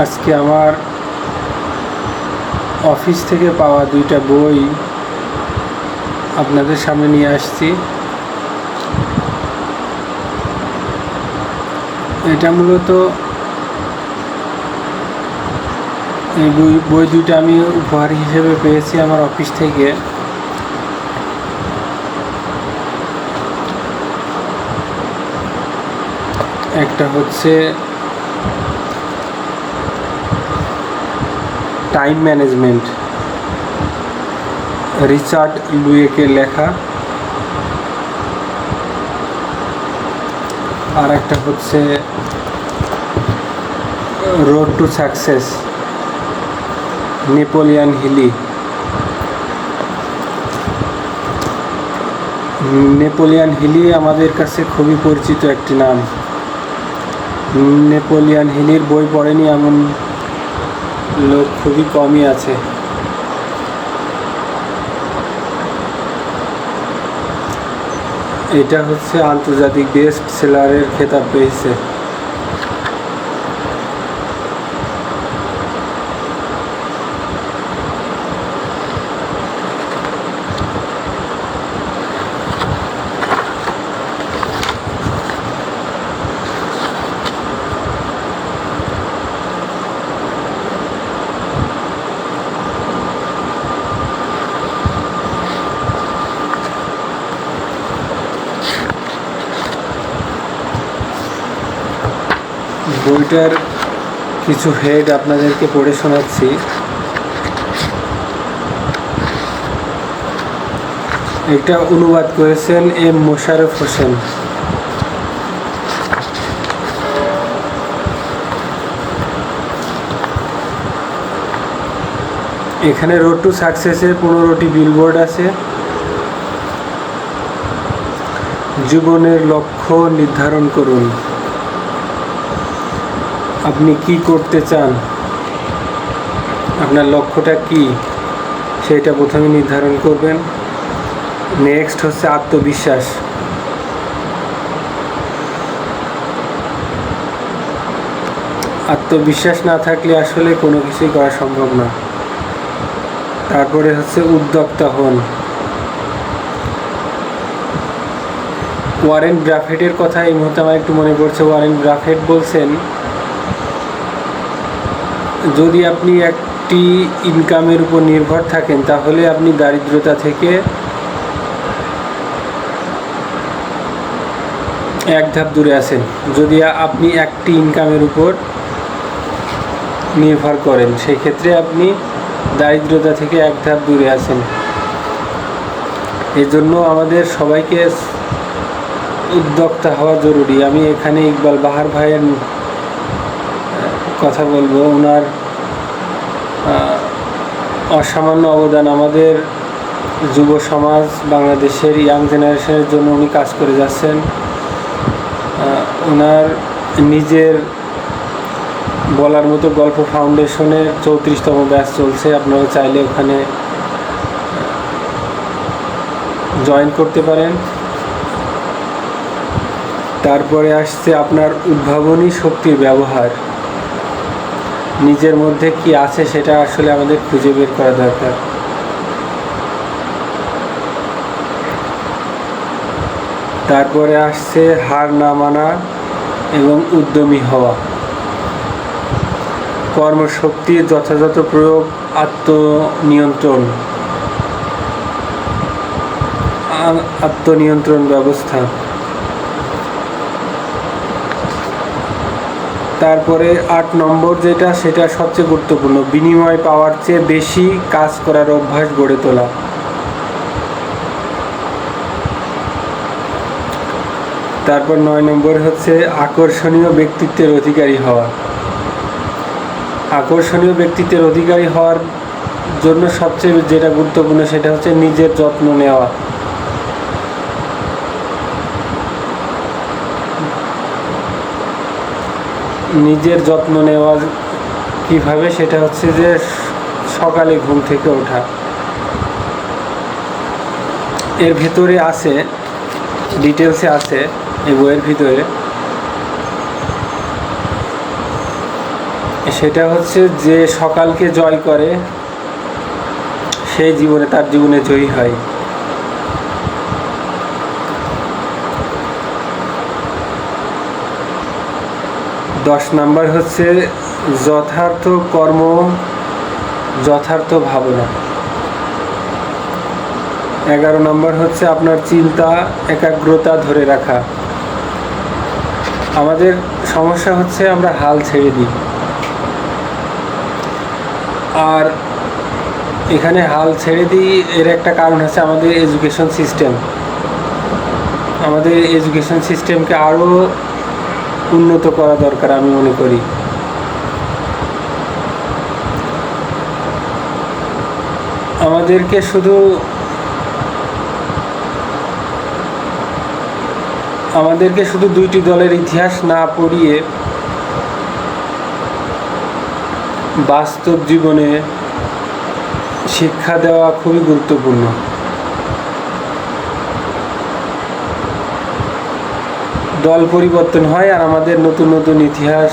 আজকে আমার অফিস থেকে পাওয়া দুইটা বই আপনাদের সামনে নিয়ে আসছি। এটা মূলত এই বই দুইটা আমি উপহার হিসেবে পেয়েছি আমার অফিস থেকে। একটা হচ্ছে টাইম ম্যানেজমেন্ট, রিচার্ড লুয়েকের লেখা, আর একটা হচ্ছে road to success, Napoleon Hill. Napoleon Hill আমাদের কাছে খুবই পরিচিত একটি নাম। নেপোলিয়ান হিলির বই পড়েনি এমন লোক খুবই কমই আছে। এটা হচ্ছে আন্তর্জাতিক বেস্ট সেলারের খেতাব পেয়েছে। বইটার কিছু হেড আপনাদেরকে পড়ে শোনাচ্ছি। এটা অনুবাদ করেছেন এম মোশাররফ হোসেন। এখানে রোড টু সাকসেসের 15টি বিলবোর্ড আছে। জীবনের লক্ষ্য নির্ধারণ করুন। আপনি কি করতে চান, আপনার লক্ষ্যটা কি, সেটা প্রথমে নির্ধারণ করবেন। নেক্সট হচ্ছে আত্মবিশ্বাস। আত্মবিশ্বাস না থাকলে আসলে কোনো কিছুই করা সম্ভব না। তারপরে হচ্ছে উদ্যোক্তা হন। ওয়ারেন বাফেটের কথা এই মুহূর্তে আমার একটু মনে পড়ছে। ওয়ারেন বাফেট বলছেন, যদি আপনি একটি ইনকামের উপর নির্ভর থাকেন তাহলে আপনি দারিদ্রতা থেকে এক ধাপ দূরে আছেন। যদি আপনি একটি ইনকামের উপর নির্ভর করেন সেই ক্ষেত্রে আপনি দারিদ্রতা থেকে এক ধাপ দূরে আছেন। এজন্য আমাদের সবাইকে উদ্যোক্তা হওয়া জরুরি। আমি এখানে ইকবাল বাহার ভাইয়ের কথা বলবো। ওনার অসামান্য অবদান আমাদের যুব সমাজ, বাংলাদেশের ইয়াং জেনারেশনের জন্য উনি কাজ করে যাচ্ছেন। ওনার নিজের বলার মতো গল্প ফাউন্ডেশনের 34তম ব্যাচ চলছে। আপনারা চাইলে ওখানে জয়েন করতে পারেন। তারপরে আসছে আপনার উদ্ভাবনী শক্তির ব্যবহার। নিজের মধ্যে কি আছে সেটা আসলে আমাদের খুঁজে বের করা দরকার। তারপরে আসছে হার না মানা এবং উদ্যমী হওয়া। কর্মশক্তির যথাযথ প্রয়োগ, আত্মনিয়ন্ত্রণ ব্যবস্থা। তারপরে 8 নম্বর যেটা, সেটা সবচেয়ে গুরুত্বপূর্ণ, বিনিময় পাওয়ার চেয়ে বেশি কাজ করার অভ্যাস গড়ে তোলা। তারপর 9 নম্বর হচ্ছে আকর্ষণীয় ব্যক্তিত্বের অধিকারী হওয়া। আকর্ষণীয় ব্যক্তিত্বের অধিকারী হওয়ার জন্য সবচেয়ে যেটা গুরুত্বপূর্ণ সেটা হচ্ছে নিজের যত্ন নেওয়া। নিজের যত্ন নেওয়া কিভাবে, সেটা হচ্ছে যে সকালে ঘুম থেকে ওঠা। এর ভিতরে আছে, ডিটেলসে আছে এই বইয়ের ভিতরে। সেটা হচ্ছে যে সকালকে জয় করে সেই তার জীবনে জয়ী হয়। দশ নাম্বার হচ্ছে যথার্থ কর্ম, যথার্থ ভাবনা। 11 নম্বর হচ্ছে আপনার চিন্তা একাগ্রতা ধরে রাখা। আমাদের সমস্যা হচ্ছে আমরা হাল ছেড়ে দিই। আর এখানে হাল ছেড়ে দিই এর একটা কারণ হচ্ছে আমাদের এডুকেশন সিস্টেম। আমাদের এডুকেশন সিস্টেমকে আরও উন্নত করা দরকার আমি মনে করি। আমাদেরকে শুধু দুইটি দলের ইতিহাস না পড়িয়ে বাস্তব জীবনে শিক্ষা দেওয়া খুবই গুরুত্বপূর্ণ। দল পরিবর্তন হয় আর আমাদের নতুন নতুন ইতিহাস,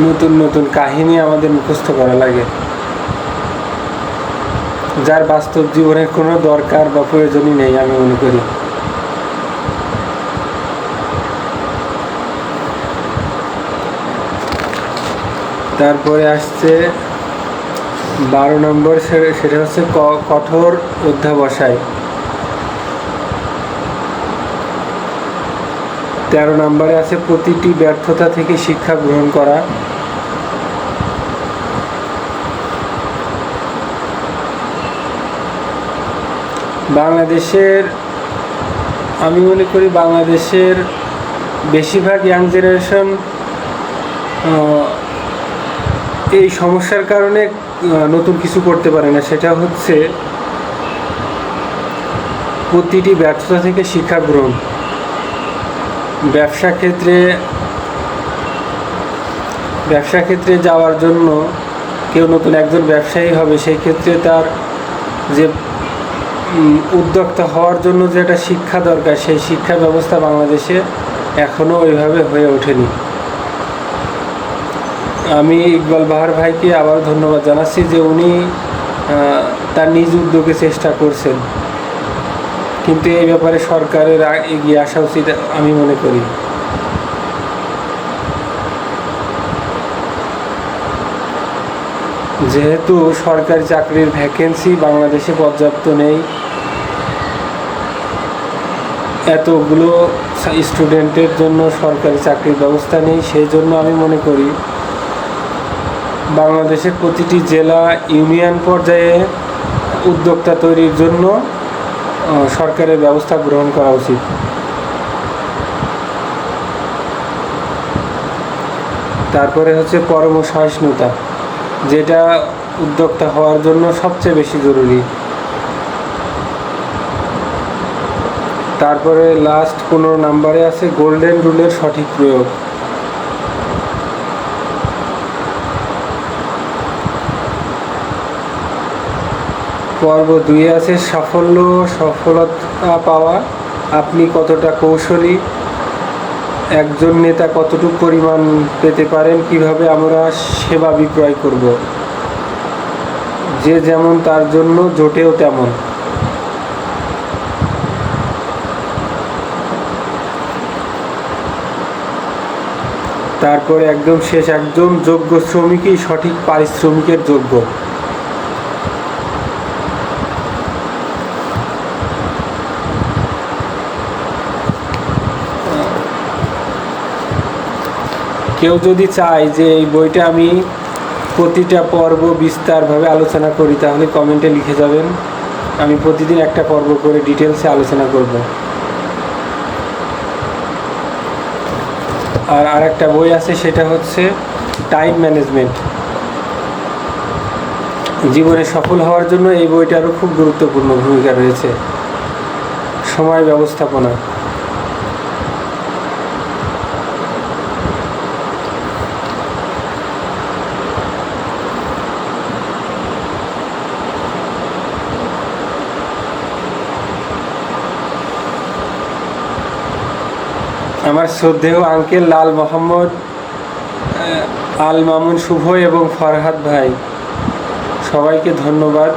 নতুন নতুন কাহিনী আমাদের মুখস্থ করা লাগে, যার বাস্তব জীবনের কোনো দরকার বা প্রয়োজনই নেই আমি মনে করি। তারপরে আসছে 12 নম্বর, সেটা হচ্ছে কঠোর অধ্যাবসায়। 13 নম্বরে আছে প্রতিটি ব্যর্থতা থেকে শিক্ষা গ্রহণ করা। আমি মনে করি বাংলাদেশের বেশিরভাগ ইয়াং জেনারেশন এই সমস্যার কারণে নতুন কিছু করতে পারে না। সেটা হচ্ছে প্রতিটি ব্যর্থতা থেকে শিক্ষা গ্রহণ। ব্যবসা ক্ষেত্রে যাওয়ার জন্য কেউ নতুন একজন ব্যবসায়ী হবে, সেই ক্ষেত্রে তার যে উদ্যোক্তা হওয়ার জন্য যে একটা শিক্ষা দরকার, সেই শিক্ষা ব্যবস্থা বাংলাদেশে এখনও ওইভাবে হয়ে ওঠেনি। আমি ইকবাল বাহার ভাইকে আবার ধন্যবাদ জানাচ্ছি যে উনি তার নিজ উদ্যোগে চেষ্টা করছেন, কিন্তু এই ব্যাপারে সরকারের এগিয়ে আসা উচিত আমি মনে করি। যেহেতু সরকারি চাকরির ভ্যাকেন্সি বাংলাদেশে পর্যাপ্ত নেই, এতগুলো স্টুডেন্টের জন্য সরকারি চাকরির ব্যবস্থা নেই, সেই জন্য আমি মনে করি বাংলাদেশের প্রতিটি জেলা ইউনিয়ন পর্যায়ে উদ্যোক্তা তৈরির জন্য সরকারের ব্যবস্থা গ্রহণ করা উচিত। তারপরে হচ্ছে পরম সহিষ্ণুতা, যেটা উদ্যোক্তা হওয়ার জন্য সবচেয়ে বেশি জরুরি। তারপরে লাস্ট 15 নম্বরে আছে গোল্ডেন রুলের সঠিক প্রয়োগ। পর্ব 2 আছে সফলতা পাওয়া। আপনি কতটা কৌশলী, একজন নেতা কতটুকু পরিমাণ পেতে পারেন, কিভাবে আমরা সেবা বিক্রয় করব, যে যেমন তার জন্য জোটেও তেমন। তারপরে একদম শেষ, একজন যোগ্য শ্রমিকই সঠিক পারিশ্রমিকের যোগ্য। কেউ যদি চায় যে এই বইটা আমি প্রতিটা পর্ব বিস্তারভাবে আলোচনা করি, তাহলে কমেন্টে লিখে যাবেন। আমি প্রতিদিন একটা পর্ব করে ডিটেলসে আলোচনা করব। আর আরেকটা বই আছে, সেটা হচ্ছে টাইম ম্যানেজমেন্ট। জীবনে সফল হওয়ার জন্য এই বইটারও খুব গুরুত্বপূর্ণ ভূমিকা রয়েছে, সময় ব্যবস্থাপনা। আমার শ্রদ্ধেয় আঙ্কেল লাল মোহাম্মদ আল মামুন শুভ এবং ফরহাদ ভাই, সবাইকে ধন্যবাদ।